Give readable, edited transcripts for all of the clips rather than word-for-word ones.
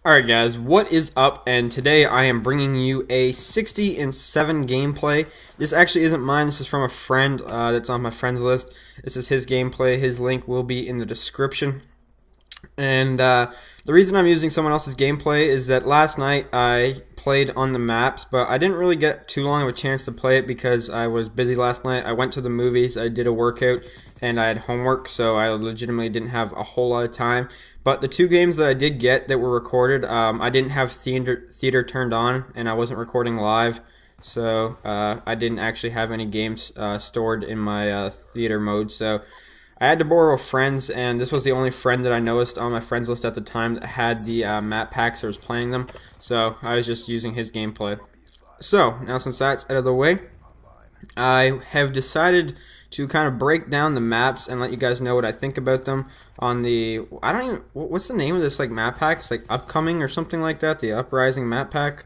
Alright guys, what is up? And today I am bringing you a 60-7 gameplay. This actually isn't mine, this is from a friend that's on my friends list. This is his gameplay, his link will be in the description. And the reason I'm using someone else's gameplay is that last night I played on the maps, but I didn't really get too long of a chance to play it because I was busy last night. I went to the movies, I did a workout, and I had homework, so I legitimately didn't have a whole lot of time. But the two games that I did get that were recorded, I didn't have theater turned on, and I wasn't recording live, so I didn't actually have any games stored in my theater mode. So I had to borrow a friend's, and this was the only friend that I noticed on my friends list at the time that had the map packs or was playing them, so I was just using his gameplay. So, now since that's out of the way, I have decided to kind of break down the maps and let you guys know what I think about them on the, I don't even, what's the name of this like map pack? It's like Upcoming or something like that, the Uprising map pack.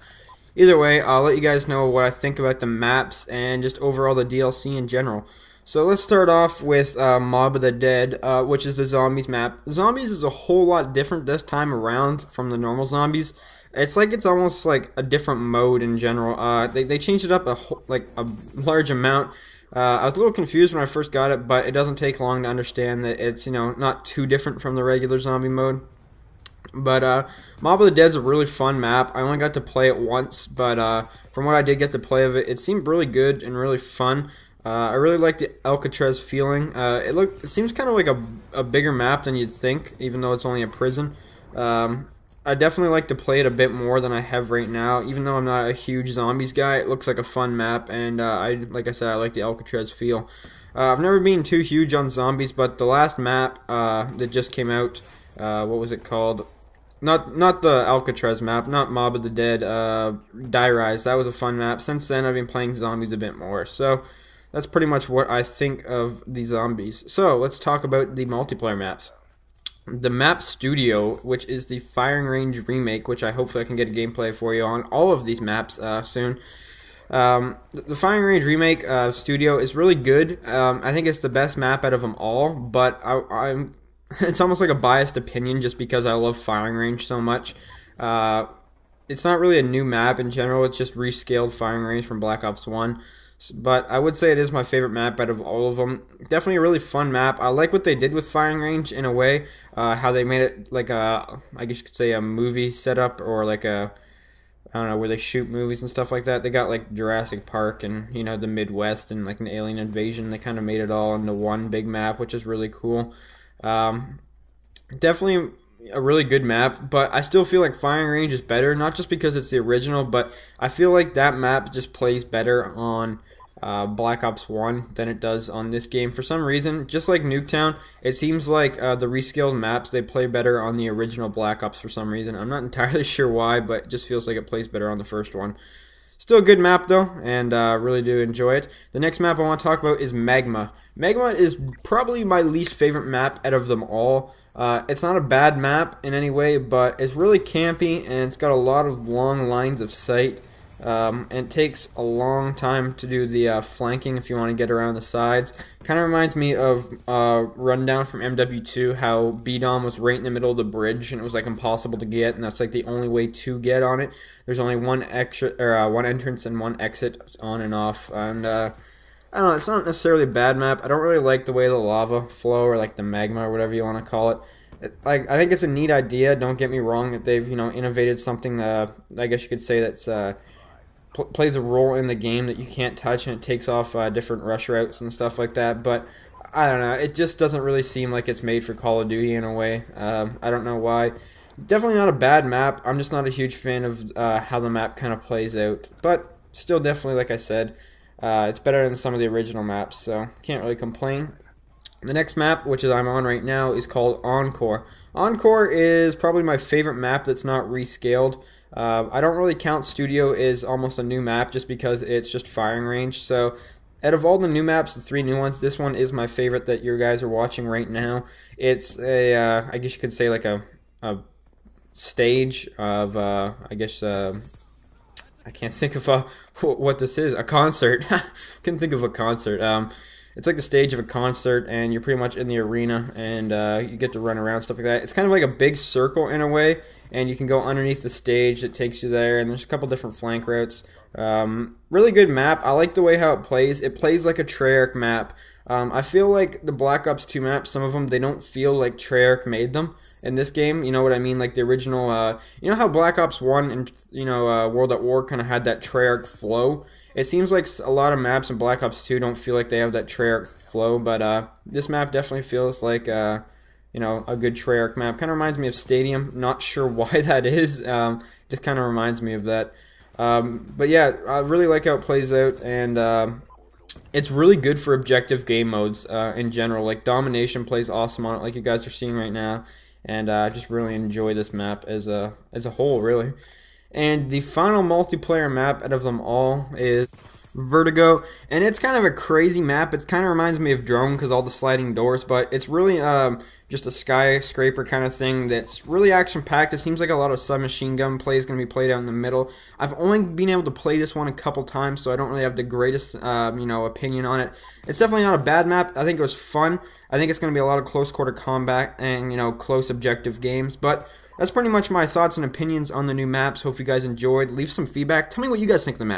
Either way, I'll let you guys know what I think about the maps and just overall the DLC in general. So let's start off with Mob of the Dead, which is the Zombies map. Zombies is a whole lot different this time around from the normal Zombies. It's like it's almost like a different mode in general. They changed it up like a large amount. I was a little confused when I first got it, but it doesn't take long to understand that it's, you know, not too different from the regular zombie mode. But Mob of the Dead is a really fun map. I only got to play it once, but from what I did get to play of it, it seemed really good and really fun. I really like the Alcatraz feeling. It seems kind of like a bigger map than you'd think, even though it's only a prison. I definitely like to play it a bit more than I have right now. Even though I'm not a huge zombies guy, it looks like a fun map, and like I said, I like the Alcatraz feel. I've never been too huge on zombies, but the last map that just came out, what was it called? Not the Alcatraz map, not Mob of the Dead, Die Rise. That was a fun map. Since then, I've been playing zombies a bit more. So that's pretty much what I think of the zombies. So let's talk about the multiplayer maps. The Map Studio, which is the Firing Range remake, which I hopefully I can get a gameplay for you on all of these maps soon. The Firing Range remake studio is really good. I think it's the best map out of them all, but I'm it's almost like a biased opinion just because I love Firing Range so much. It's not really a new map in general, it's just rescaled Firing Range from Black Ops 1. But I would say it is my favorite map out of all of them. Definitely a really fun map. I like what they did with Firing Range in a way. How they made it like a, I guess you could say a movie setup, or like a, I don't know, where they shoot movies and stuff like that. They got like Jurassic Park and, you know, the Midwest and like an alien invasion. They kind of made it all into one big map, which is really cool. Definitely a really good map, but I still feel like Firing Range is better, not just because it's the original, but I feel like that map just plays better on Black Ops 1 than it does on this game. For some reason, just like Nuketown, it seems like the rescaled maps, they play better on the original Black Ops for some reason. I'm not entirely sure why, but it just feels like it plays better on the first one. Still a good map though, and really do enjoy it. The next map I want to talk about is Magma. Magma is probably my least favorite map out of them all. It's not a bad map in any way, but it's really campy and it's got a lot of long lines of sight. And it takes a long time to do the flanking if you want to get around the sides. Kind of reminds me of Rundown from MW2, how B-Dom was right in the middle of the bridge and it was like impossible to get, and that's like the only way to get on it. There's only one exit or one entrance and one exit on and off, and I don't know, it's not necessarily a bad map. I don't really like the way the lava flow, or like the magma or whatever you want to call it. Like, I think it's a neat idea, don't get me wrong, that they've, you know, innovated something, I guess you could say that's plays a role in the game that you can't touch, and it takes off different rush routes and stuff like that. But I don't know, it just doesn't really seem like it's made for Call of Duty in a way. I don't know why. Definitely not a bad map. I'm just not a huge fan of how the map kind of plays out, but still definitely, like I said, it's better than some of the original maps, so can't really complain. The next map, which I'm on right now, is called Encore. Encore is probably my favorite map that's not rescaled. I don't really count Studio as almost a new map just because it's just Firing Range. So out of all the new maps, the three new ones, this one is my favorite that you guys are watching right now. It's a, I guess you could say like a stage of, I guess, I can't think of what this is, a concert. Couldn't think of a concert. it's like the stage of a concert, and you're pretty much in the arena, and you get to run around, stuff like that. It's kind of like a big circle in a way, and you can go underneath the stage that takes you there, and there's a couple different flank routes. Really good map. I like the way how it plays. It plays like a Treyarch map. I feel like the Black Ops 2 maps, some of them, they don't feel like Treyarch made them in this game. You know what I mean? Like the original, you know how Black Ops 1 and, World at War kind of had that Treyarch flow? It seems like a lot of maps in Black Ops 2 don't feel like they have that Treyarch flow, but this map definitely feels like, a good Treyarch map. Kind of reminds me of Stadium. Not sure why that is. Just kind of reminds me of that. But yeah, I really like how it plays out, and it's really good for objective game modes in general. Like Domination plays awesome on it, like you guys are seeing right now, and I just really enjoy this map as a whole, really. And the final multiplayer map out of them all is Vertigo, and it's kind of a crazy map. It kind of reminds me of Drone because all the sliding doors, but it's really just a skyscraper kind of thing that's really action-packed. It seems like a lot of submachine gun play is going to be played out in the middle. I've only been able to play this one a couple times, so I don't really have the greatest opinion on it. It's definitely not a bad map. I think it was fun. I think it's going to be a lot of close-quarter combat and close objective games, but that's pretty much my thoughts and opinions on the new maps. Hope you guys enjoyed. Leave some feedback. Tell me what you guys think of the map.